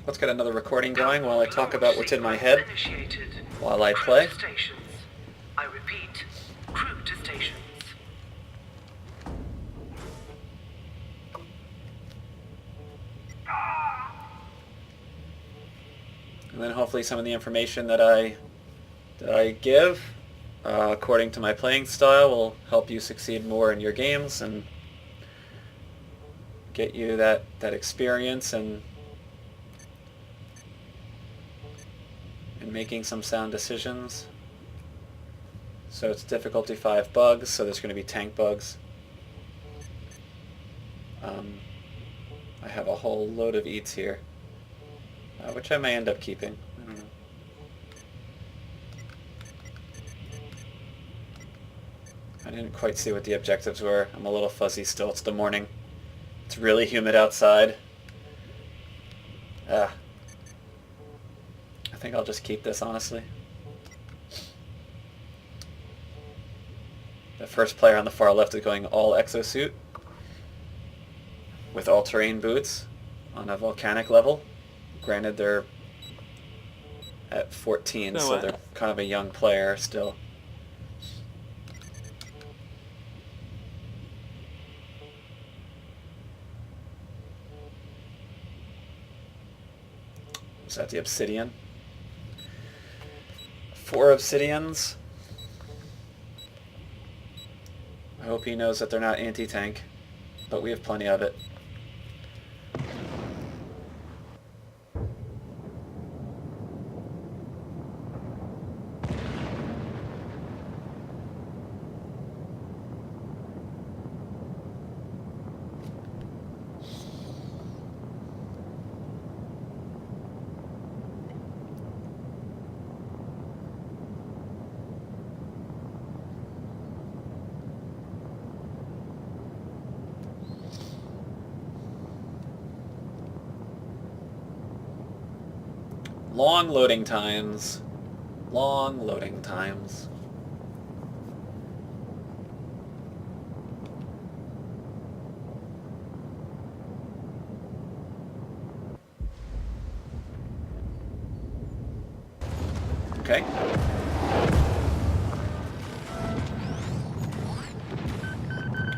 Let's get another recording going while I talk about what's in my head while I play. I repeat, crew to stations. And then hopefully some of the information that I give, according to my playing style, will help you succeed more in your games and get you that experience and making some sound decisions. So it's difficulty 5 bugs, so there's going to be tank bugs. I have a whole load of eats here, which I may end up keeping. I don't know. I didn't quite see what the objectives were. I'm a little fuzzy still. It's the morning. It's really humid outside. I think I'll just keep this, honestly. The first player on the far left is going all exosuit with all-terrain boots on a volcanic level. Granted, they're at 14, so they're kind of a young player still. Is that the obsidian? 4 obsidians. I hope he knows that they're not anti-tank, but we have plenty of it. Long loading times. Long loading times. Okay.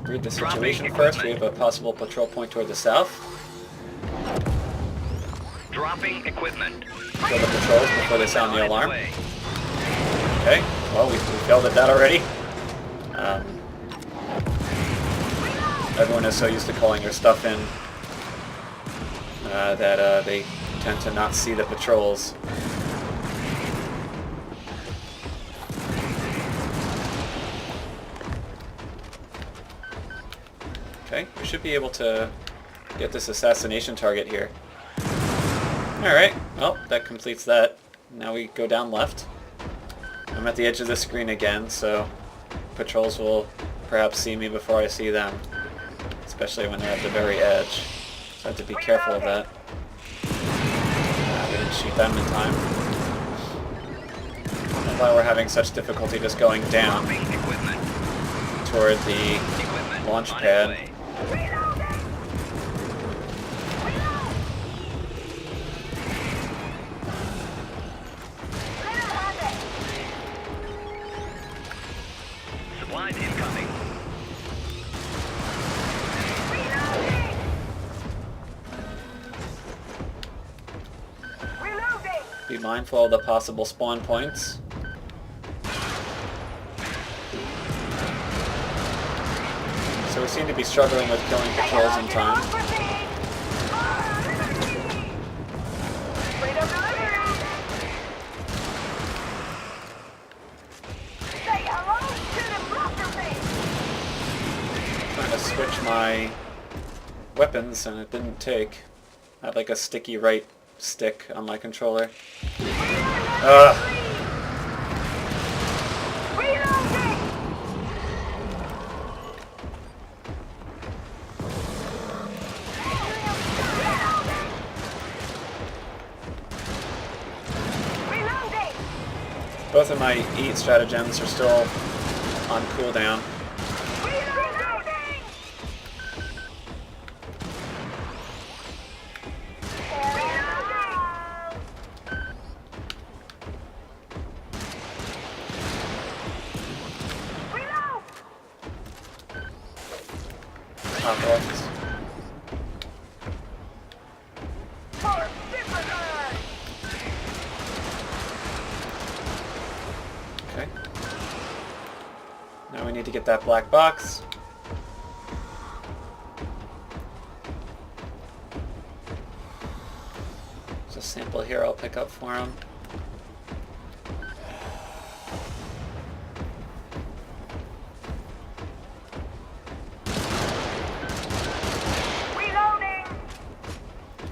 Read the situation first. We have a possible patrol point toward the south. Dropping equipment. Kill the patrols before they sound the alarm. Okay, well, we failed at that already. Everyone is so used to calling their stuff in that they tend to not see the patrols. Okay, we should be able to get this assassination target here. Alright, well, that completes that. Now we go down left. I'm at the edge of the screen again, so patrols will perhaps see me before I see them. Especially when they're at the very edge. So I have to be careful of that. We didn't shoot them in time. That's why we're having such difficulty just going down toward the launch pad. Supplies incoming. Be mindful of the possible spawn points. So we seem to be struggling with killing patrols in time. Trying to switch my weapons and it didn't take. I had like a sticky right stick on my controller. Ugh. Both of my eat stratagems are still on cooldown. top left. Okay. Now we need to get that black box. There's a sample here I'll pick up for him.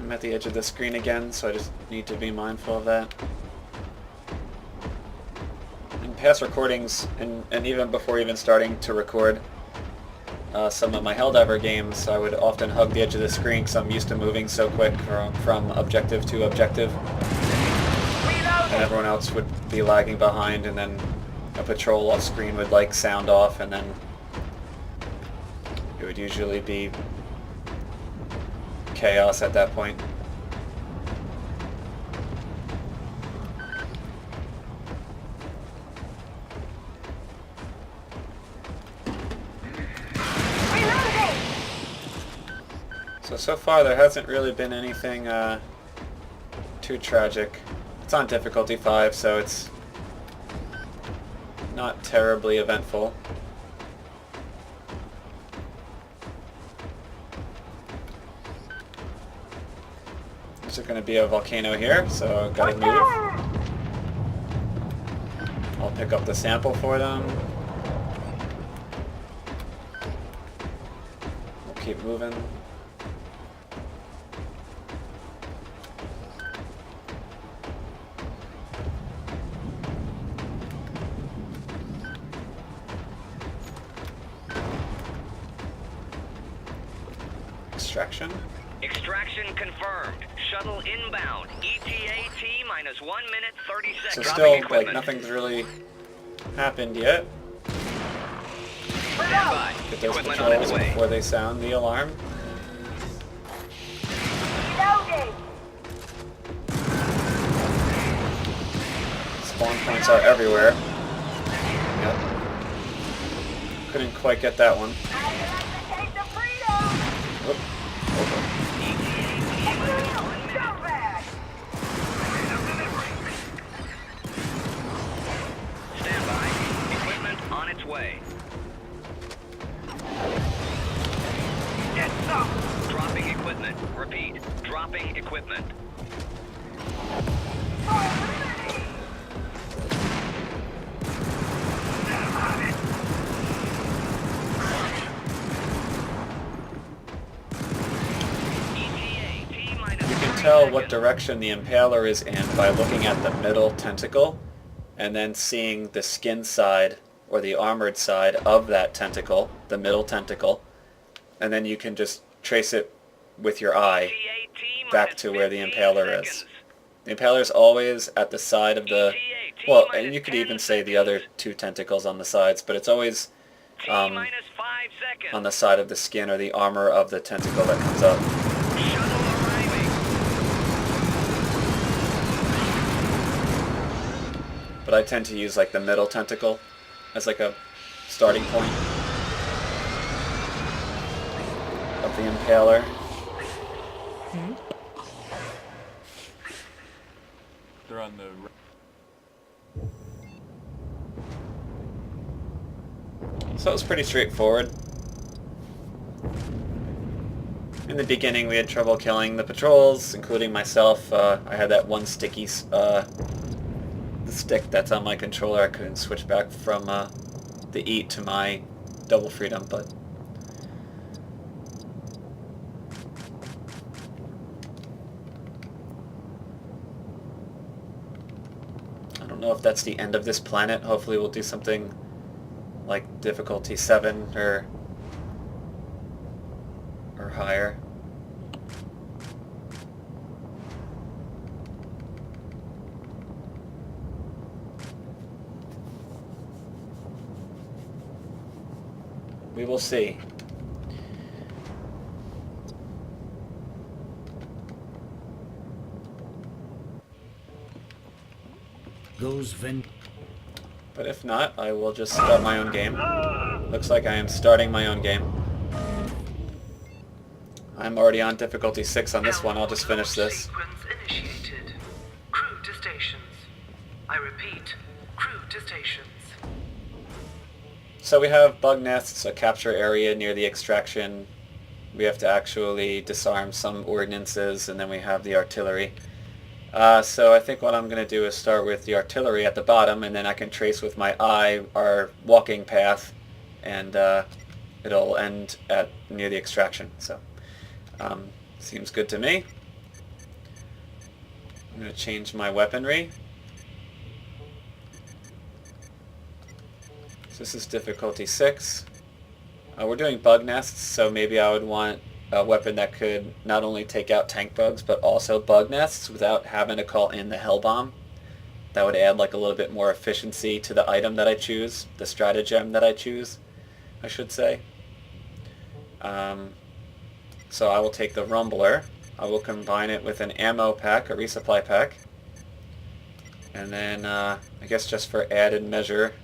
I'm at the edge of the screen again, so I just need to be mindful of that. In past recordings, and even before even starting to record some of my Helldiver games, I would often hug the edge of the screen because I'm used to moving so quick from objective to objective. And everyone else would be lagging behind, and then a patrol off screen would like sound off, and then it would usually be chaos at that point. So far there hasn't really been anything too tragic. It's on difficulty 5, so it's not terribly eventful. There's going to be a volcano here, so gotta move. I'll pick up the sample for them. We'll keep moving. Extraction. Extraction confirmed. Shuttle inbound. ETA T minus 1 minute 30 seconds. So Dropping still, like, equipment. nothing's really happened yet. Stand by. Get those Equipment on its patrols way. before they sound the alarm. Spawn points are everywhere. Yep. Couldn't quite get that one. Oop. Stand by. Equipment on its way. Dropping equipment. Repeat. Dropping equipment. You can tell what direction the Impaler is in by looking at the middle tentacle and then seeing the skin side or the armored side of that tentacle, the middle tentacle, and then you can just trace it with your eye back to where the Impaler is. The Impaler is always at the side of the, well, and you could even say the other two tentacles on the sides, but it's always on the side of the skin or the armor of the tentacle that comes up. But I tend to use like the middle tentacle as like a starting point of the Impaler. They're on the... So it was pretty straightforward. In the beginning we had trouble killing the patrols, including myself. I had that one sticky the stick that's on my controller. I couldn't switch back from the EAT to my double freedom, but I don't know if that's the end of this planet. Hopefully we'll do something like difficulty 7 or higher. We will see. But if not, I will just start my own game. Looks like I am starting my own game. I'm already on difficulty 6 on this one. I'll just finish this. Sequence initiated. Crew to stations. I repeat, crew to stations. So we have bug nests, a capture area near the extraction. We have to actually disarm some ordnances, and then we have the artillery. So I think what I'm going to do is start with the artillery at the bottom, and then I can trace with my eye our walking path, and it'll end at near the extraction. So seems good to me. I'm going to change my weaponry. So this is difficulty 6. We're doing bug nests, so maybe I would want a weapon that could not only take out tank bugs, but also bug nests without having to call in the hell bomb. That would add like a little bit more efficiency to the item that I choose, the stratagem that I choose, I should say. So I will take the rumbler. I will combine it with an ammo pack, a resupply pack. And then I guess just for added measure,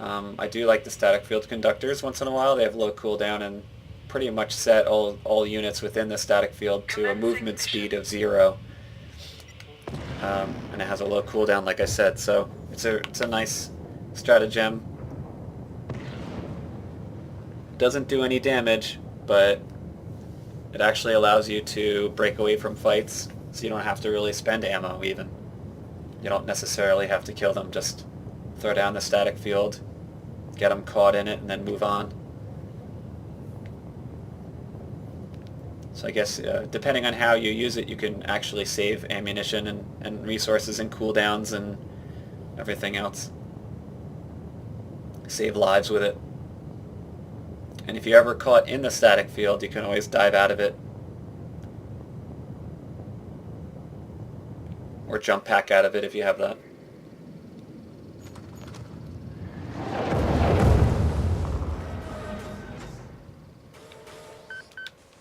I do like the static field conductors once in a while. They have low cooldown and pretty much set all units within the static field to a movement speed of 0. And it has a low cooldown, like I said, so it's a nice stratagem. Doesn't do any damage, but it actually allows you to break away from fights, so you don't have to really spend ammo even. You don't necessarily have to kill them, just throw down the static field, get them caught in it, and then move on. So I guess depending on how you use it, you can actually save ammunition and resources and cooldowns and everything else. Save lives with it. And if you're ever caught in the static field, you can always dive out of it. Or jump pack out of it if you have that.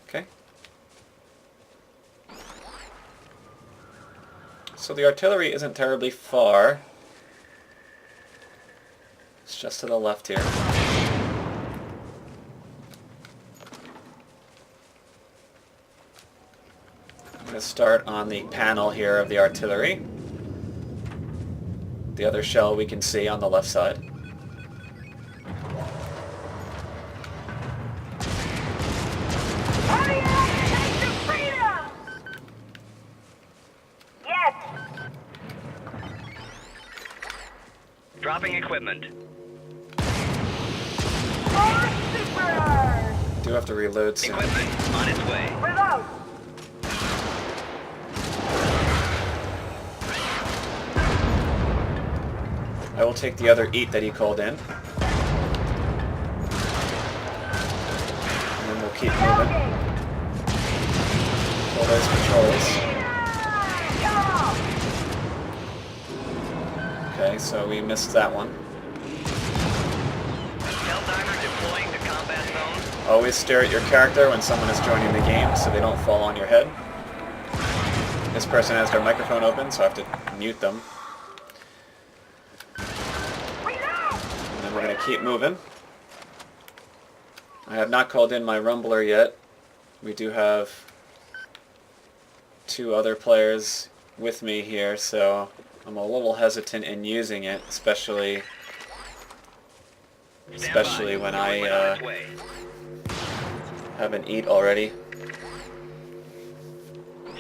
Okay. So the artillery isn't terribly far. It's just to the left here. I'm going to start on the panel here of the artillery. The other shell we can see on the left side. Dropping equipment. Do have to reload soon. Equipment on its way. I will take the other eat that he called in. And then we'll keep moving. Kill those patrols. Okay, so we missed that one. Helldiver deploying to combat zone. Always stare at your character when someone is joining the game so they don't fall on your head. This person has their microphone open, so I have to mute them. And then we're going to keep moving. I have not called in my rumbler yet. We do have 2 other players with me here, so I'm a little hesitant in using it, especially when I have an eat already.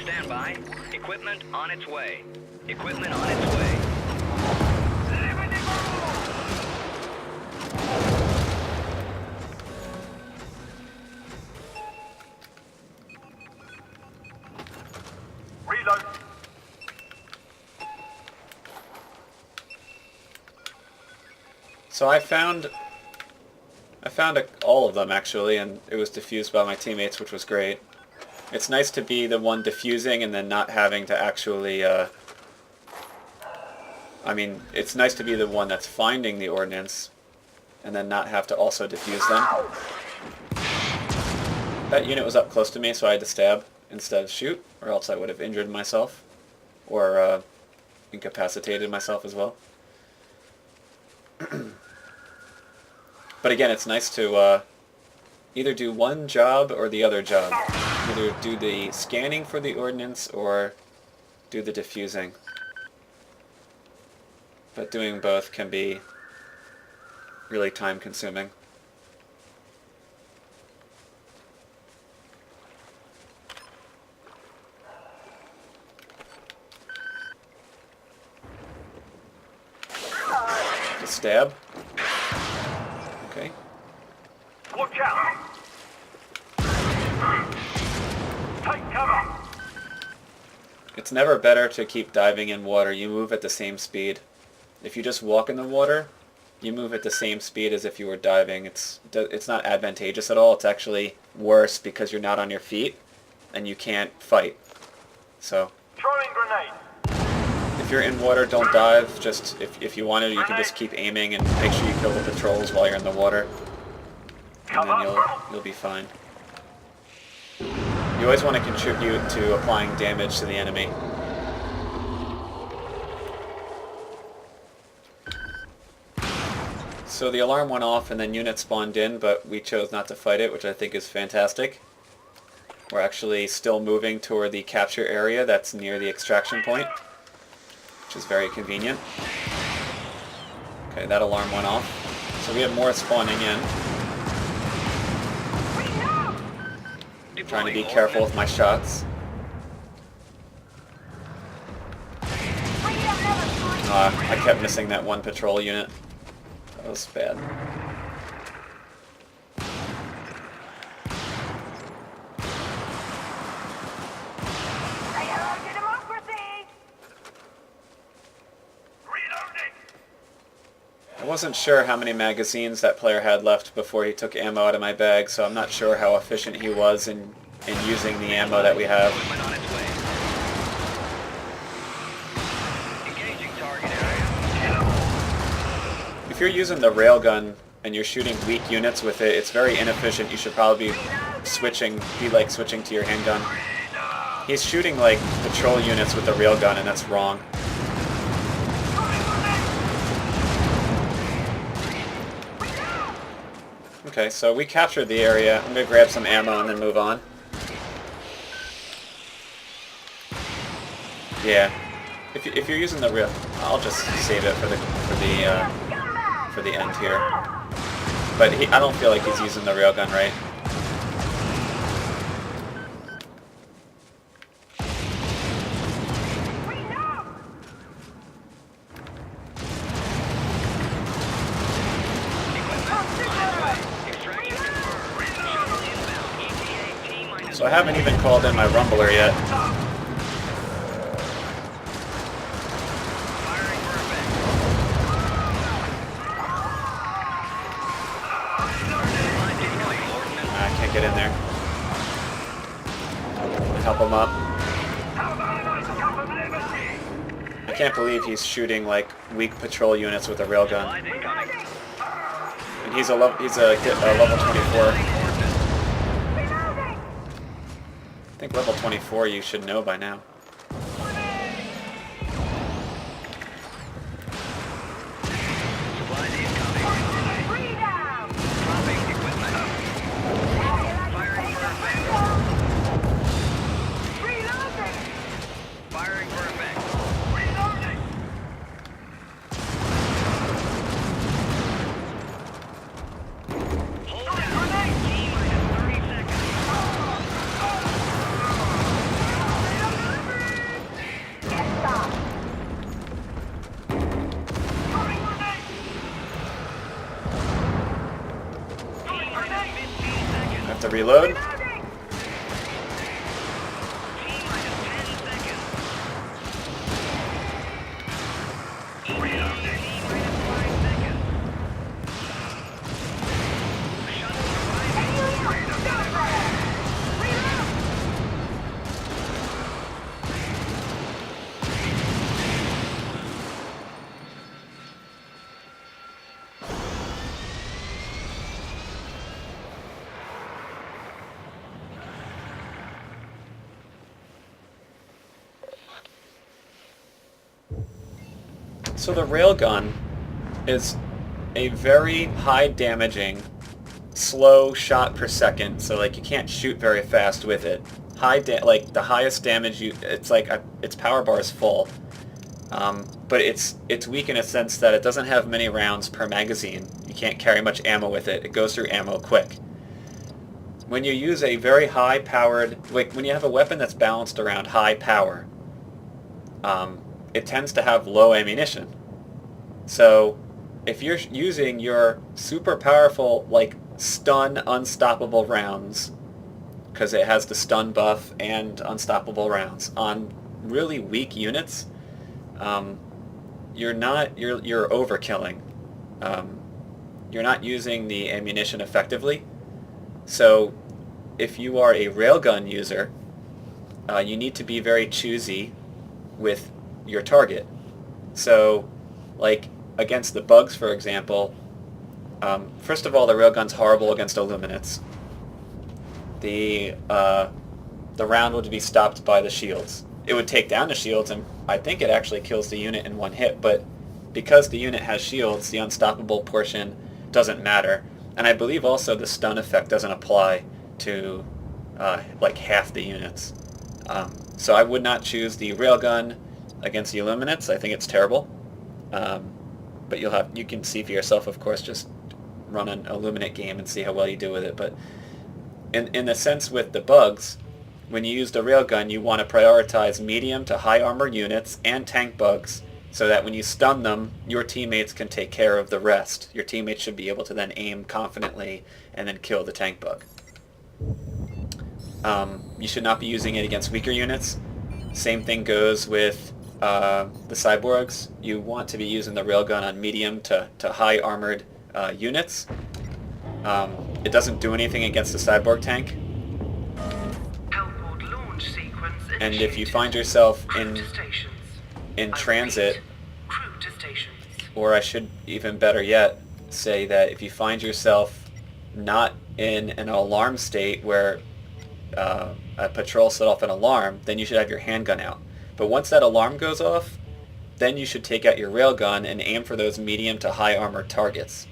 Stand by. Equipment on its way. Equipment on its way. Reload. So I found all of them actually, and it was diffused by my teammates, which was great. It's nice to be the one diffusing and then not having to actually, I mean, it's nice to be the one that's finding the ordnance and then not have to also diffuse them. That unit was up close to me, so I had to stab instead of shoot, or else I would have injured myself, or incapacitated myself as well. But again, it's nice to either do one job or the other job. Either do the scanning for the ordnance or do the diffusing. But doing both can be really time consuming. The stab. Okay. Watch out! Take cover! It's never better to keep diving in water. You move at the same speed. If you just walk in the water, you move at the same speed as if you were diving. It's not advantageous at all. It's actually worse because you're not on your feet and you can't fight. So Throwing grenade! if you're in water, don't dive. Just if you want to, you can just keep aiming and make sure you kill the patrols while you're in the water, and then you'll be fine. You always want to contribute to applying damage to the enemy. So the alarm went off and then units spawned in, but we chose not to fight it, which I think is fantastic. We're actually still moving toward the capture area that's near the extraction point, which is very convenient. Okay, that alarm went off. So we have more spawning in. Trying to be careful with my shots. I kept missing that one patrol unit. That was bad. I wasn't sure how many magazines that player had left before he took ammo out of my bag, so I'm not sure how efficient he was in using the ammo that we have. Equipment on its way. Engaging target area. If you're using the railgun and you're shooting weak units with it, it's very inefficient. You should probably switching to your handgun. He's shooting like patrol units with the railgun, and that's wrong. Okay, so we captured the area. I'm gonna grab some ammo and then move on. Yeah, if you're using the rail, I'll just save it for the end here. But I don't feel like he's using the railgun right. So I haven't even called in my rumbler yet. I can't get in there. Help him up. I can't believe he's shooting like weak patrol units with a railgun. And he's a level 24. I think level 24 you should know by now. To reload. So the railgun is a very high damaging slow shot per second, so like you can't shoot very fast with it. Like the highest damage it's like its power bar is full, but it's weak in a sense that it doesn't have many rounds per magazine. You can't carry much ammo with it. It goes through ammo quick. When you use a very high powered, like when you have a weapon that's balanced around high power, it tends to have low ammunition. So if you're using your super powerful, like stun unstoppable rounds, because it has the stun buff and unstoppable rounds on really weak units, you're overkilling. You're not using the ammunition effectively. So if you are a railgun user, you need to be very choosy with your target. So like against the bugs, for example, first of all, the railgun's horrible against illuminates. The round would be stopped by the shields. It would take down the shields, and I think it actually kills the unit in one hit, but because the unit has shields, the unstoppable portion doesn't matter. And I believe also the stun effect doesn't apply to like half the units. So I would not choose the railgun against the illuminates. I think it's terrible. But you can see for yourself, of course, just run an illuminate game and see how well you do with it. But in the sense with the bugs, when you use the railgun, you want to prioritize medium to high armor units and tank bugs, so that when you stun them, your teammates can take care of the rest. Your teammates should be able to then aim confidently and then kill the tank bug. You should not be using it against weaker units. Same thing goes with the cyborgs. You want to be using the railgun on medium to high armored units. It doesn't do anything against the cyborg tank. Hellport launch sequence And if you initiated. find yourself Crew to stations. in I transit, repeat, crew to stations. or I should even better yet say that if you find yourself not in an alarm state where a patrol set off an alarm, then you should have your handgun out. But once that alarm goes off, then you should take out your railgun and aim for those medium to high armor targets.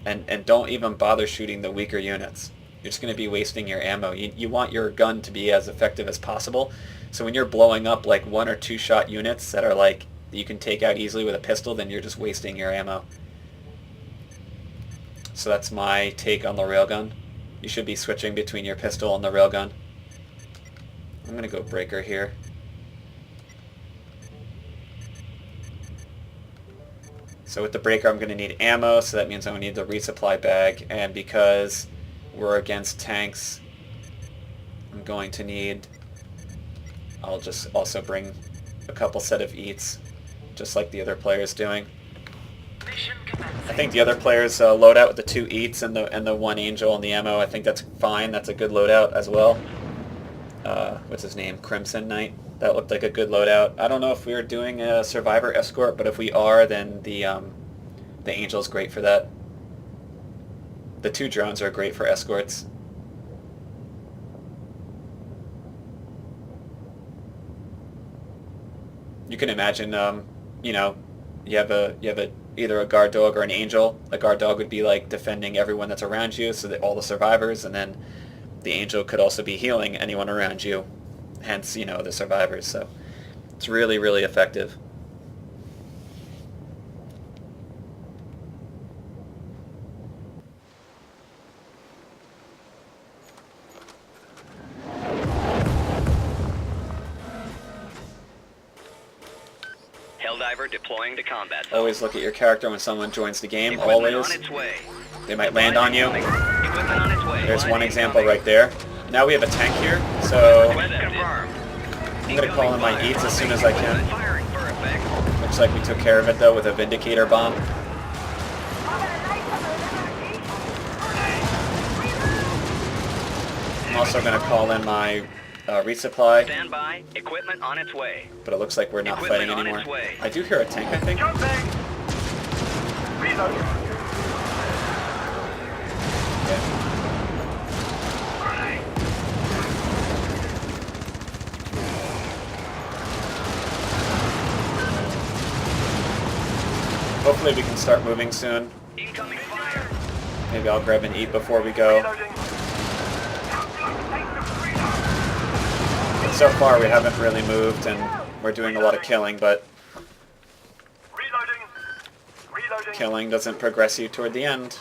And don't even bother shooting the weaker units. You're just going to be wasting your ammo. You want your gun to be as effective as possible. So when you're blowing up like 1 or 2 shot units that are like you can take out easily with a pistol, then you're just wasting your ammo. So that's my take on the railgun. You should be switching between your pistol and the railgun. I'm going to go breaker here. So with the breaker, I'm going to need ammo, so that means I'm going to need the resupply bag. And because we're against tanks, I'm going to need... I'll just also bring a couple set of eats, just like the other player's doing. Mission commencing. I think the other players load out with the 2 eats and the 1 angel and the ammo. I think that's fine. That's a good loadout as well. What's his name? Crimson Knight. That looked like a good loadout. I don't know if we are doing a survivor escort, but if we are, then the angel's great for that. The 2 drones are great for escorts. You can imagine, you know, you have either a guard dog or an angel. A guard dog would be like defending everyone that's around you, so that all the survivors, and then the angel could also be healing anyone around you, hence, you know, the survivors. So it's really, really effective. Helldiver deploying to combat. Always look at your character when someone joins the game. Equipment Always. on its way. They might land on you. Equipment on its way. There's one Line example incoming. right there. Now we have a tank here, so Request confirmed. I'm going to call in my eats as soon as I can. Firing for effect. Looks like we took care of it though with a Vindicator bomb. I'm also going to call in my resupply, Stand by. Equipment on its way. but it looks like we're not Equipment fighting on anymore. its way. I do hear a tank, I think. Jumping! Reload! Yeah. Hopefully we can start moving soon. Incoming fire. Maybe I'll grab and eat before we go. Reloading. So far we haven't really moved and we're doing a lot of killing, but Reloading. Reloading. killing doesn't progress you toward the end.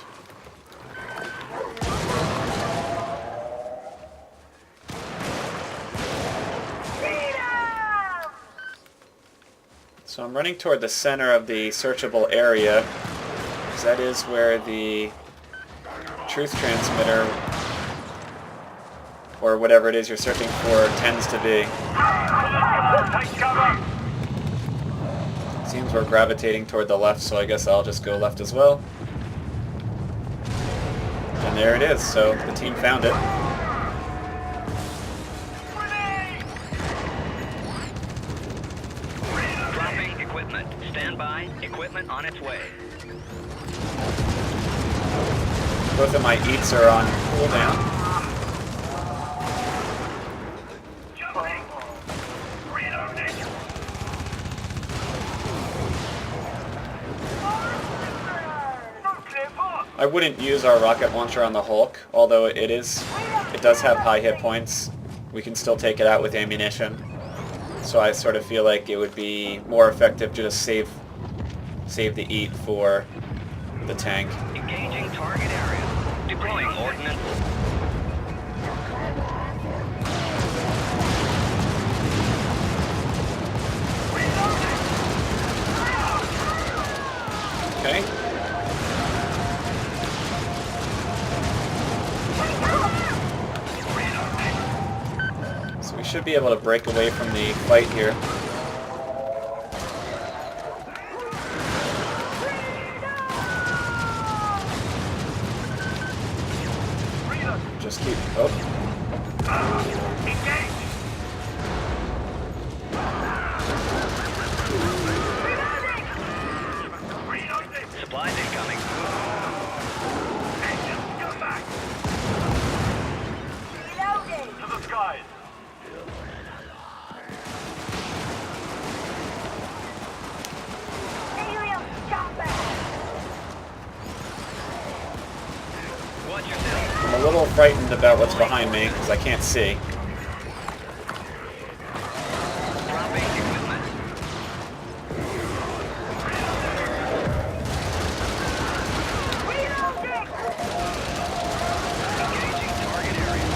So I'm running toward the center of the searchable area, because that is where the truth transmitter, or whatever it is you're searching for, tends to be. Take cover. Seems we're gravitating toward the left, so I guess I'll just go left as well. And there it is, so the team found it. Dropping equipment. Stand by. Equipment on its way. Both of my eats are on cooldown. I wouldn't use our rocket launcher on the Hulk, although it does have high hit points. We can still take it out with ammunition. So I sort of feel like it would be more effective to just save the eat for the tank. Engaging target area. Deploying ordnance. Okay. So we should be able to break away from the fight here. Just keep... Oh. Supplies incoming. To the skies. Watch yourself. I'm a little frightened about what's behind me, because I can't see. Dropping equipment. Engaging target area.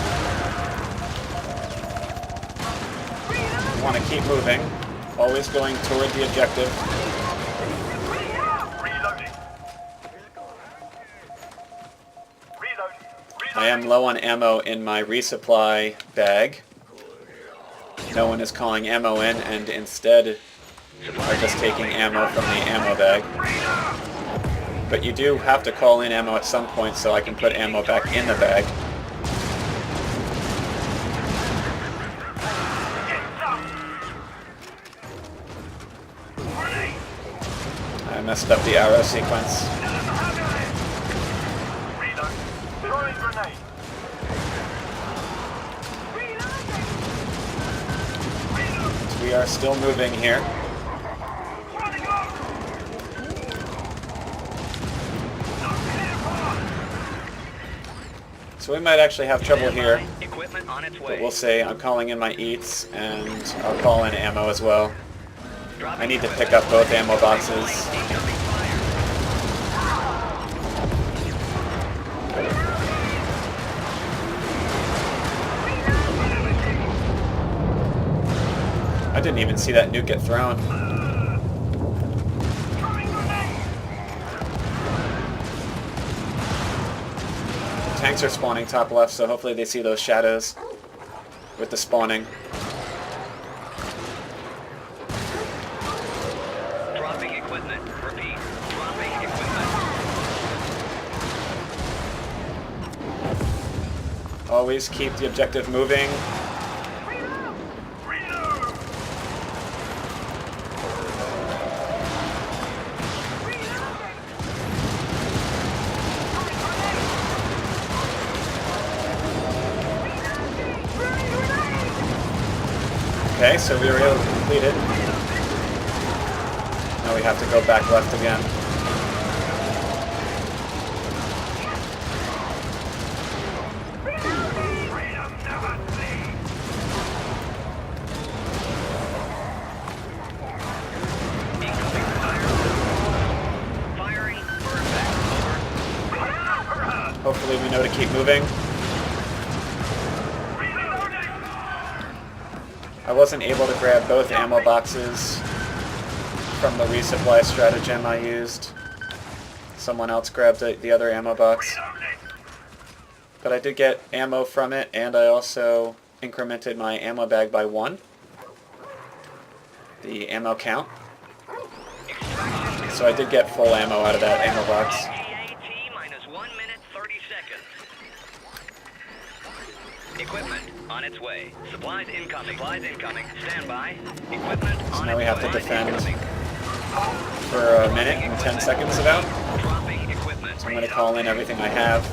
I want to keep moving. Always going toward the objective. Reloading. Reload. I am low on ammo in my resupply bag. No one is calling ammo in, and instead are just taking ammo from the ammo bag. But you do have to call in ammo at some point so I can put ammo back in the bag. I messed up the arrow sequence. Reload. Throwing grenade. We are still moving here. So we might actually have trouble here, Equipment on its but way. we'll see. I'm calling in my eats, and I'll call in ammo as well. I need to pick up both ammo boxes. I didn't even see that nuke get thrown. Tanks are spawning top left, so hopefully they see those shadows with the spawning. Dropping equipment. Repeat. Dropping equipment. Always keep the objective moving. Okay, so we were able to complete it. Now we have to go back left again. hopefully we know to keep moving. I wasn't able to grab both ammo boxes from the resupply stratagem I used. Someone else grabbed the other ammo box. But I did get ammo from it, and I also incremented my ammo bag by 1. The ammo count. So I did get full ammo out of that ammo box. ETA minus 1 minute 30 seconds. Equipment on its way. Supplies incoming. Supplies incoming. Stand by. Equipment on its way. So now we have to defend Incoming. for a minute and 10 seconds about. Dropping equipment. So I'm going to call in everything I have.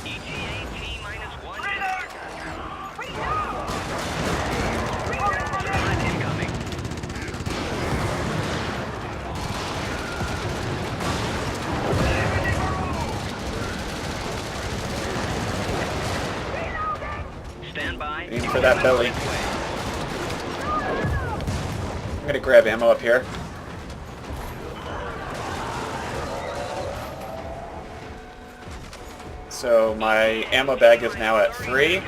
ETA minus 1 minute. Supplies incoming. Stand by. Aiming for that belly. I'm going to grab ammo up here. So my ammo bag is now at 3,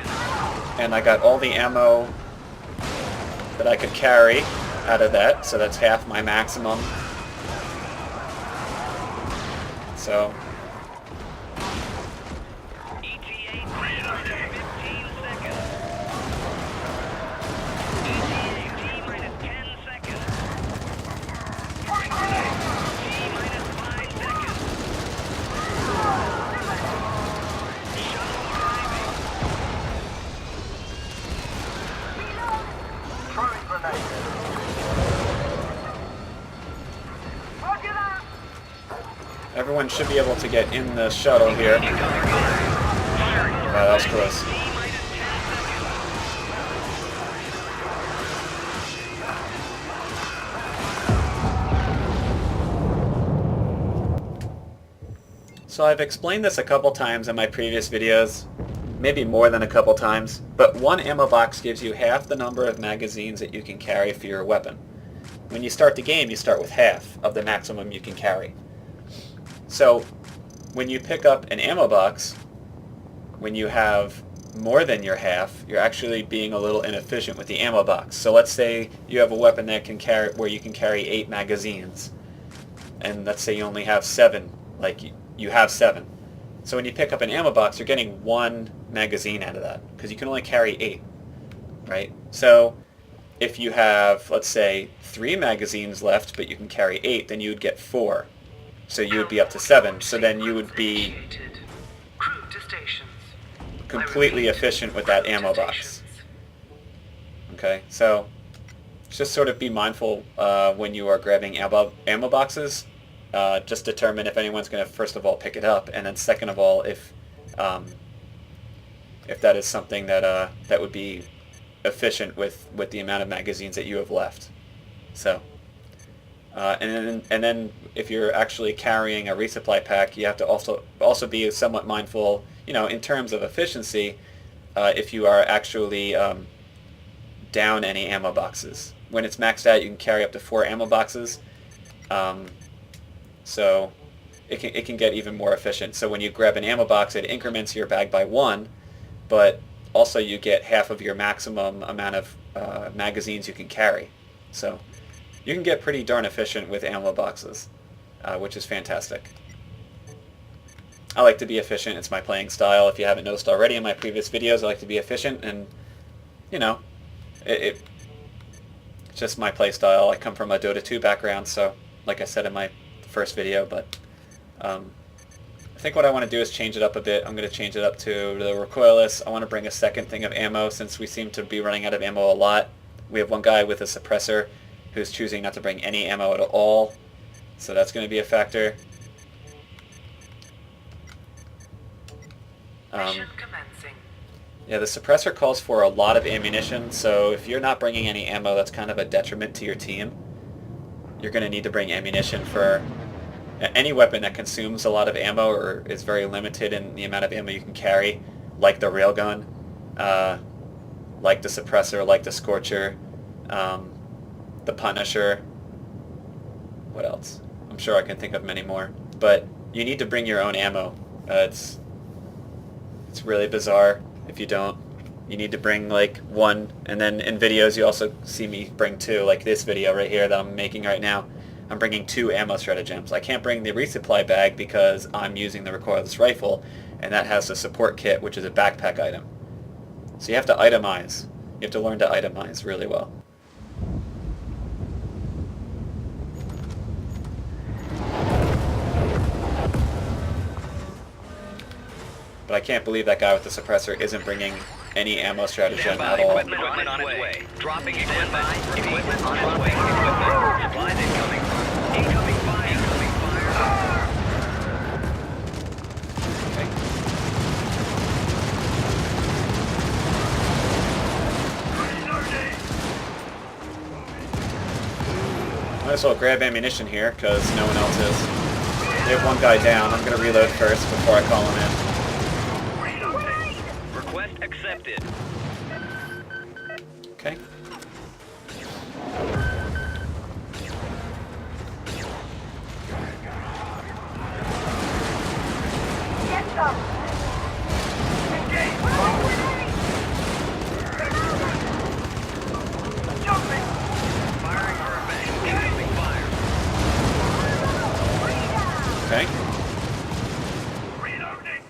and I got all the ammo that I could carry out of that, so that's half my maximum. So ETA minus 15 seconds. ETA minus 10 seconds. ETA minus 5 seconds. Shuttle arriving. Throwing grenade. everyone should be able to get in the shuttle here. Wow, that was close. So I've explained this a couple times in my previous videos, maybe more than a couple times, but one ammo box gives you half the number of magazines that you can carry for your weapon. When you start the game, you start with half of the maximum you can carry. So when you pick up an ammo box, when you have more than your half, you're actually being a little inefficient with the ammo box. So let's say you have a weapon that can carry, where you can carry 8 magazines, and let's say you only have 7, like you have 7. So when you pick up an ammo box, you're getting 1 magazine out of that, because you can only carry 8, right? So if you have, let's say, 3 magazines left, but you can carry 8, then you would get 4. So you would be up to 7. So then you would be Crew to stations. completely efficient with that ammo box. Okay, so just sort of be mindful when you are grabbing ammo boxes. Just determine if anyone's going to first of all pick it up, and then second of all if that is something that that would be efficient with the amount of magazines that you have left. So and then if you're actually carrying a resupply pack, you have to also be somewhat mindful, you know, in terms of efficiency, if you are actually down any ammo boxes. When it's maxed out, you can carry up to 4 ammo boxes. So it can get even more efficient. So when you grab an ammo box, it increments your bag by 1, but also you get half of your maximum amount of magazines you can carry. So you can get pretty darn efficient with ammo boxes, which is fantastic. I like to be efficient. It's my playing style. If you haven't noticed already in my previous videos, I like to be efficient, and you know, it's just my play style. I come from a Dota 2 background, so like I said in my first video, but I think what I want to do is change it up a bit. I'm going to change it up to the recoilless. I want to bring a second thing of ammo, since we seem to be running out of ammo a lot. We have one guy with a suppressor who's choosing not to bring any ammo at all, so that's going to be a factor. Mission commencing. Yeah, the suppressor calls for a lot of ammunition, so if you're not bringing any ammo, that's kind of a detriment to your team. You're going to need to bring ammunition for any weapon that consumes a lot of ammo or is very limited in the amount of ammo you can carry, like the railgun, like the suppressor, like the scorcher. the Punisher. What else? I'm sure I can think of many more. But you need to bring your own ammo. It's really bizarre if you don't. You need to bring like one, and then in videos you also see me bring two, like this video right here that I'm making right now. I'm bringing 2 ammo stratagems. I can't bring the resupply bag because I'm using the recoilless rifle, and that has the support kit, which is a backpack item. So you have to itemize. You have to learn to itemize really well. But I can't believe that guy with the suppressor isn't bringing any ammo stratagem at all. Equipment on its way. Dropping equipment. Equipment on its way. Equipment. Supplies incoming. Incoming fire. Incoming fire. Okay. Might as well grab ammunition here, because no one else is. They have one guy down. I'm going to reload first before I call him in. Request accepted. Okay. Get them! Engage! Jumping! Firing for effect. Incoming fire. Okay. Reloading!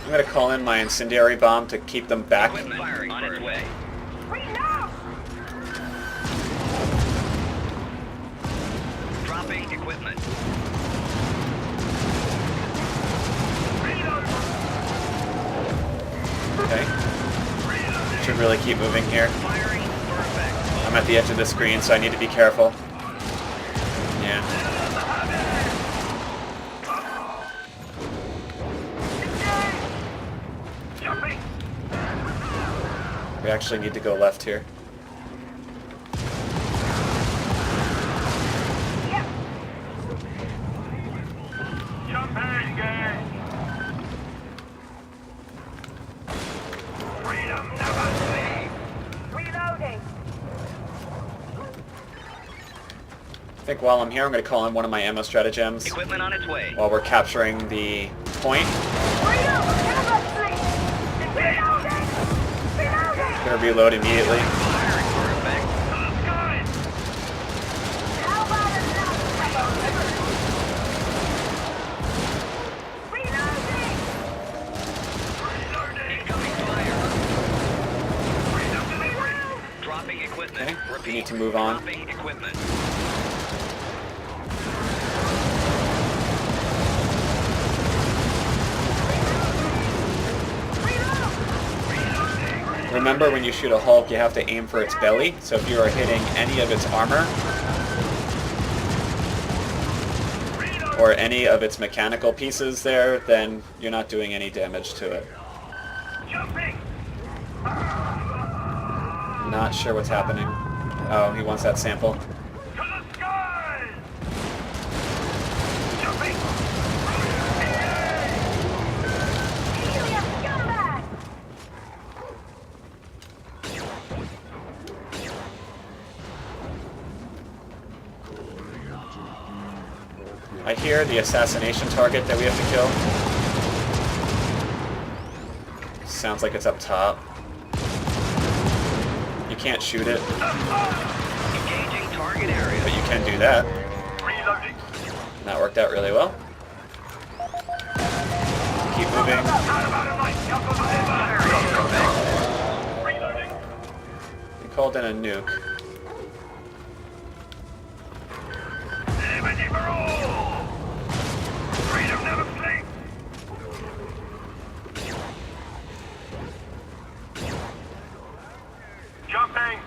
I'm going to call in my incendiary bomb to keep them back. Equipment firing on its way. Reload! Dropping equipment. Okay. Should really keep moving here. Firing for effect. I'm at the edge of the screen, so I need to be careful. Yeah. Jumping! We actually need to go left here. Jumping! Freedom never sleeps! Reloading! I think while I'm here, I'm going to call in one of my ammo stratagems Equipment on its way. while we're capturing the point. Freedom never sleeps! Reloading! Reloading! I'm going to reload immediately. Firing for effect. To the skies! How about enough? Reloading! Reloading! Incoming fire. Reload! Dropping equipment. Okay, we Repeat. need to move on. Dropping equipment. Remember, when you shoot a Hulk, you have to aim for its belly. So if you are hitting any of its armor or any of its mechanical pieces there, then you're not doing any damage to it. Jumping! Not sure what's happening. Oh, he wants that sample. To the skies! Jumping! Helium scumbag! I hear the assassination target that we have to kill. Sounds like it's up top. You can't shoot it, Engaging target area. but you can do that. Reloading! And that worked out really well. Keep moving. Reloading! We called in a nuke. Liberty for all! Freedom never sleeps! Jumping!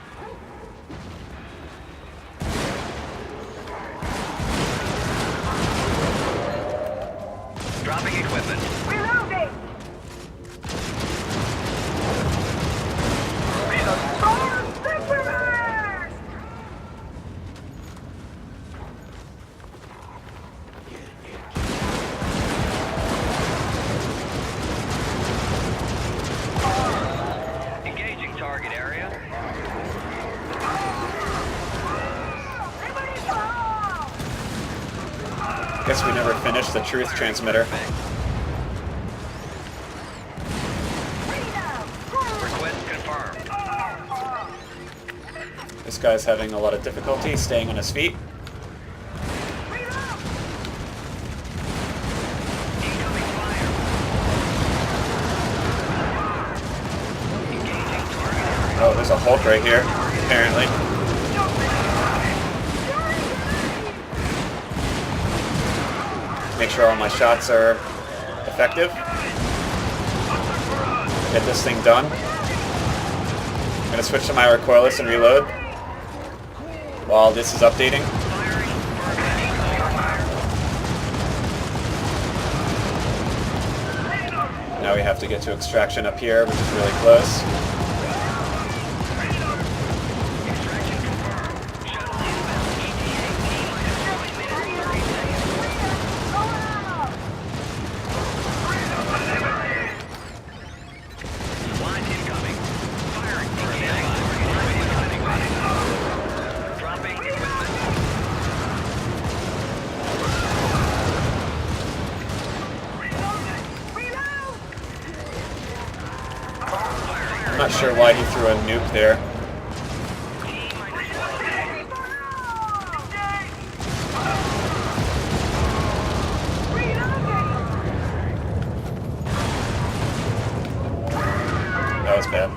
Dropping equipment. Reloading! Reloading! Superman! Guess we never finished the truth transmitter. Request confirmed. This guy's having a lot of difficulty staying on his feet. Incoming fire. Engaging target area. Oh, there's a Hulk right here, apparently. Make sure all my shots are effective. Get this thing done. I'm gonna switch to my recoilless and reload while this is updating. Now we have to get to extraction up here, which is really close. Line incoming. Firing. Dropping equipment. I'm not sure why he threw a nuke there. That was bad.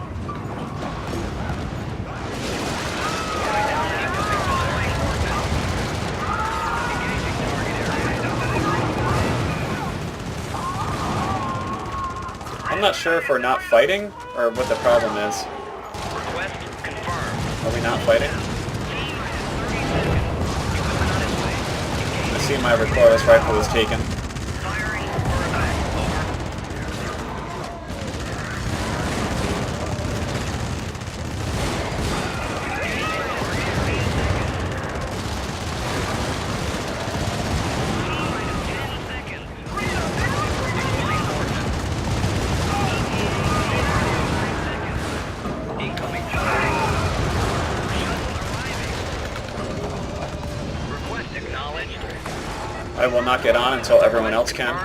I'm not sure if we're not fighting or what the problem is. Request confirmed. Are we not fighting? I see my recoilless rifle is taken. Firing for attack. Over. Incoming request acknowledged. I will not get on until everyone else can.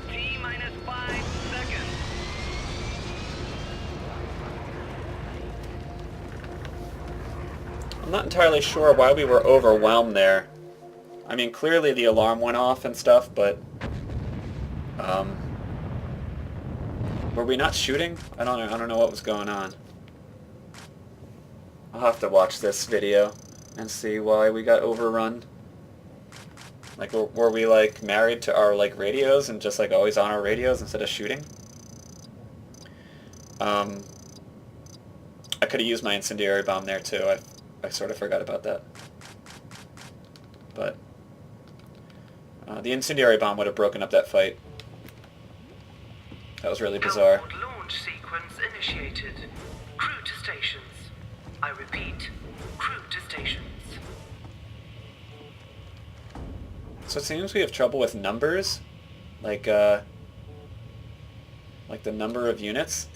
T-minus 5 seconds. I'm not entirely sure why we were overwhelmed there. I mean, clearly the alarm went off and stuff, but were we not shooting? I don't know what was going on. I'll have to watch this video and see why we got overrun. Like, were we like married to our like radios and just like always on our radios instead of shooting? I could have used my incendiary bomb there too. I sort of forgot about that. But the incendiary bomb would have broken up that fight. That was really bizarre. Downward launch sequence initiated. Crew to stations. I repeat, crew to stations. So it seems we have trouble with numbers, like the number of units.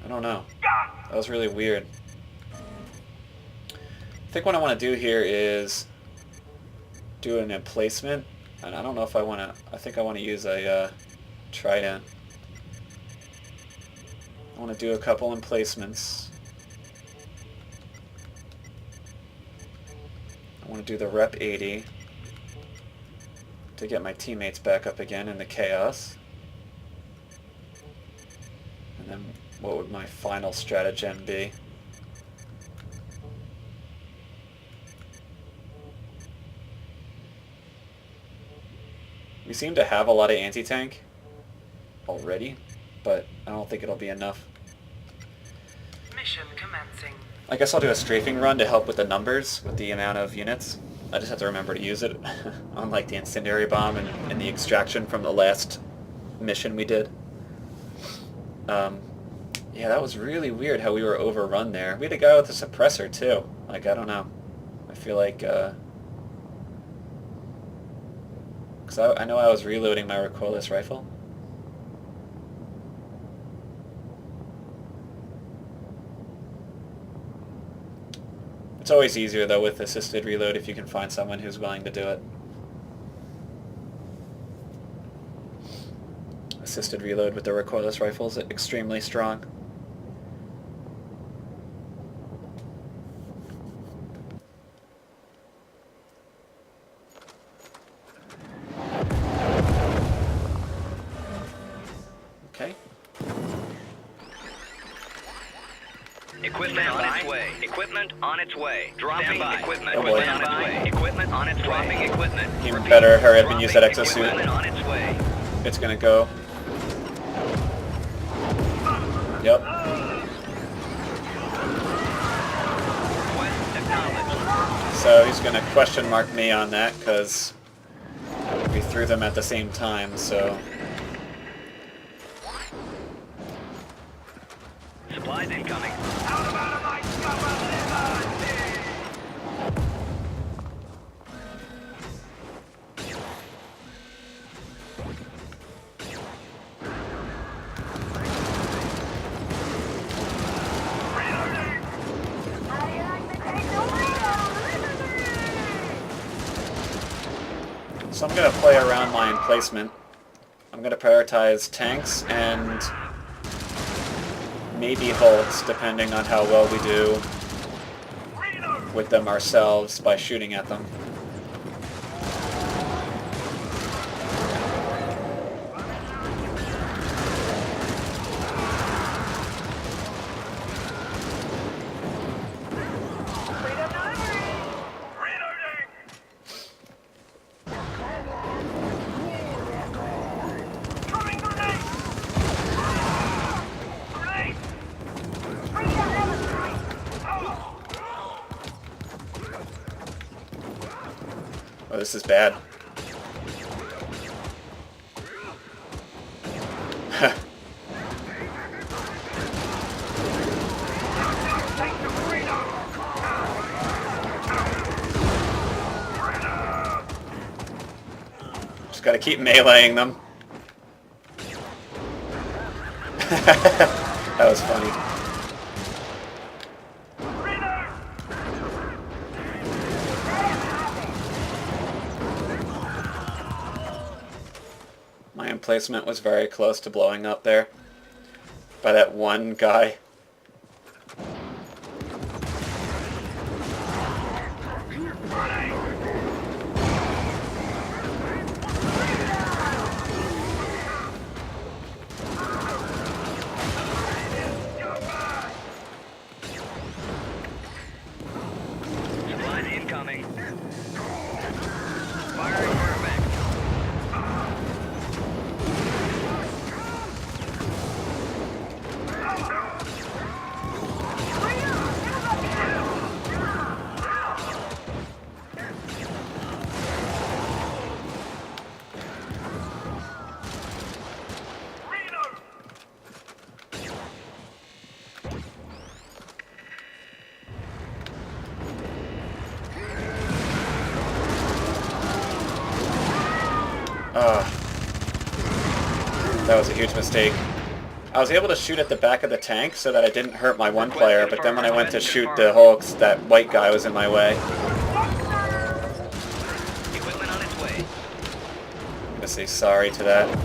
I don't know. That was really weird. I think what I want to do here is do an emplacement, and I don't know if I want to. I think I want to use a trident. I want to do a couple emplacements. I want to do the rep 80 to get my teammates back up again in the chaos. And then what would my final stratagem be? We seem to have a lot of anti-tank already, but I don't think it'll be enough. Mission commencing. I guess I'll do a strafing run to help with the numbers, with the amount of units. I just have to remember to use it, unlike the incendiary bomb and the extraction from the last mission we did. Yeah, that was really weird how we were overrun there. We had a guy with a suppressor too. Like, I don't know. I feel like Because I know I was reloading my recoilless rifle. It's always easier though with assisted reload if you can find someone who's willing to do it. Assisted reload with the recoilless rifle is extremely strong. Okay. Equipment on its way. Equipment on its way. Dropping equipment. Oh boy. Equipment on its way. Equipment on its way. Dropping equipment. You better hurry up and use that Dropping exosuit. equipment on its way. It's gonna go. Yep. Quest acknowledged. So he's gonna question mark me on that because we threw them at the same time, so... Supplies incoming. So I'm going to play around my emplacement. I'm going to prioritize tanks and maybe hulks, depending on how well we do with them ourselves by shooting at them. Oh, this is bad. Just gotta keep meleeing them. That was funny. My emplacement was very close to blowing up there by that one guy. Supplies incoming. Firing perfect. That was a huge mistake. I was able to shoot at the back of the tank so that I didn't hurt my one player, but then when I went to shoot the hulks, that white guy was in my way. Equipment on its way. I'm gonna say sorry to that.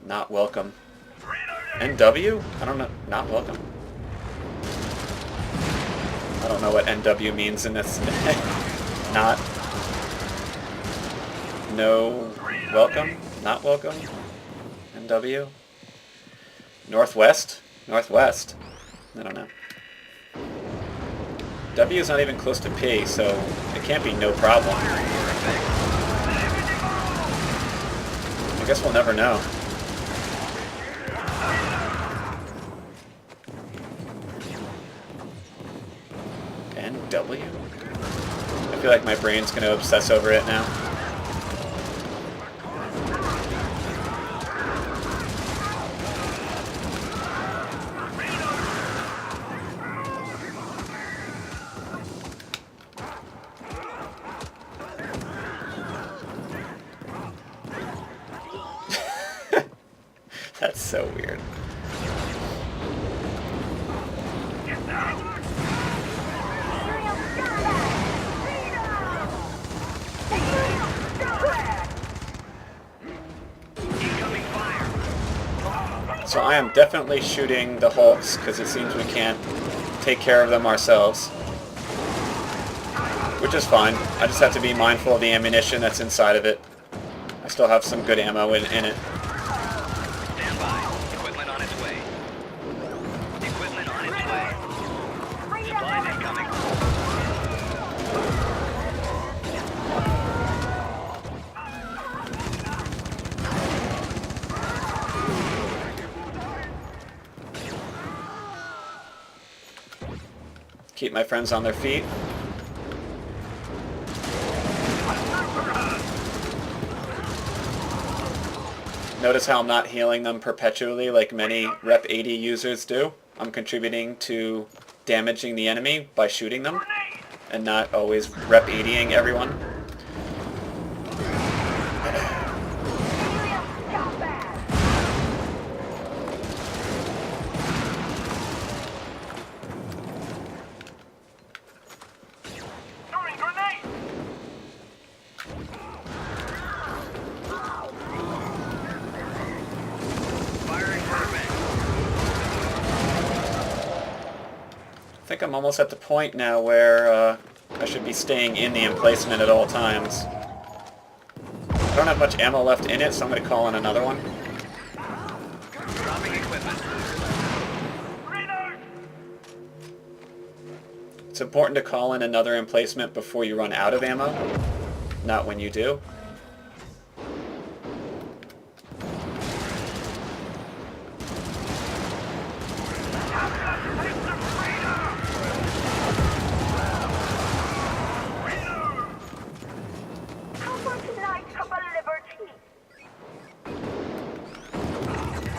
Not welcome. NW? I don't know. Not welcome. I don't know what NW means in this. Not. No. Welcome? Not welcome? NW? Northwest? Northwest. I don't know. W is not even close to P, so it can't be no problem. I guess we'll never know. NW? I feel like my brain's going to obsess over it now. so weird. Get down! Incoming fire. So I am definitely shooting the Hulks because it seems we can't take care of them ourselves. Which is fine. I just have to be mindful of the ammunition that's inside of it. I still have some good ammo in it. Stand by. Equipment on its way. Equipment on its way. Supplies incoming. Keep my friends on their feet. Notice how I'm not healing them perpetually like many Rep 80 users do. I'm contributing to damaging the enemy by shooting them and not always Rep 80ing everyone. Throwing grenade! Firing perfect. I think I'm almost at the point now where I should be staying in the emplacement at all times. I don't have much ammo left in it, so I'm going to call in another one. Dropping equipment. Reload! It's important to call in another emplacement before you run out of ammo, not when you do.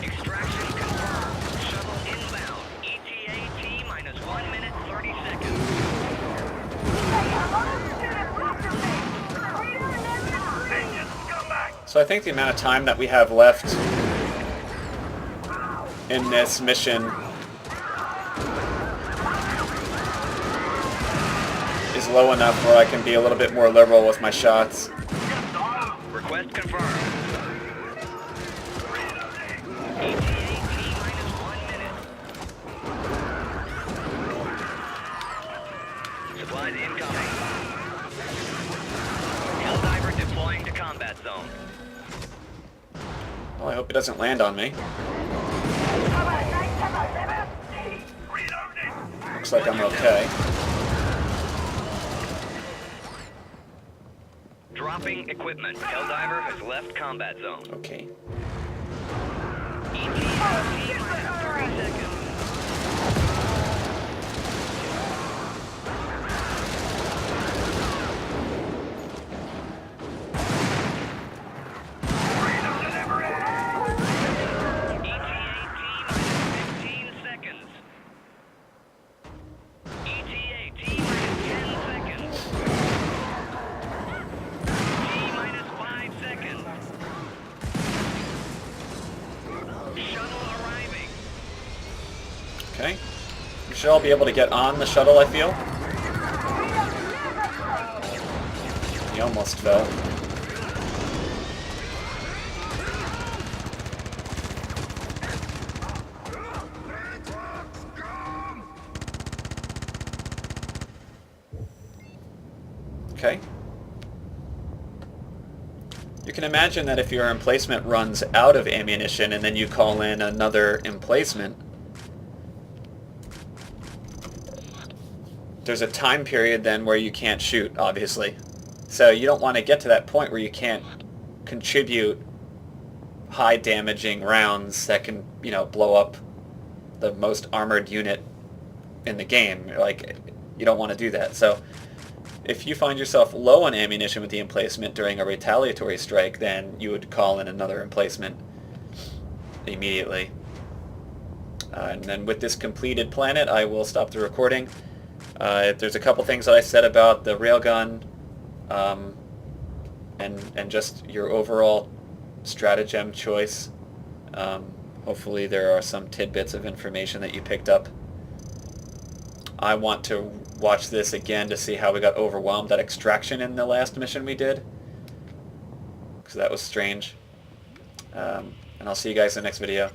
Extraction confirmed. Shuttle inbound. ETA T minus 1 minute 30 seconds. Vengeance, scumbag! So I think the amount of time that we have left in this mission is low enough where I can be a little bit more liberal with my shots. Request confirmed. ETA T minus 1 minute. Supplies incoming. Helldiver deploying to combat zone. Well, I hope it doesn't land on me. Reloading! Looks like I'm okay. Dropping equipment. Helldiver has left combat zone. Okay. ETA T minus 30 seconds. Okay. We should all be able to get on the shuttle, I feel. He almost fell. Okay. You can imagine that if your emplacement runs out of ammunition and then you call in another emplacement, there's a time period then where you can't shoot, obviously. So you don't want to get to that point where you can't contribute high damaging rounds that can, you know, blow up the most armored unit in the game. Like, you don't want to do that. So if you find yourself low on ammunition with the emplacement during a retaliatory strike, then you would call in another emplacement immediately. And then with this completed planet, I will stop the recording. There's a couple things that I said about the railgun and just your overall stratagem choice. Hopefully there are some tidbits of information that you picked up. I want to watch this again to see how we got overwhelmed at extraction in the last mission we did, because that was strange. And I'll see you guys in the next video.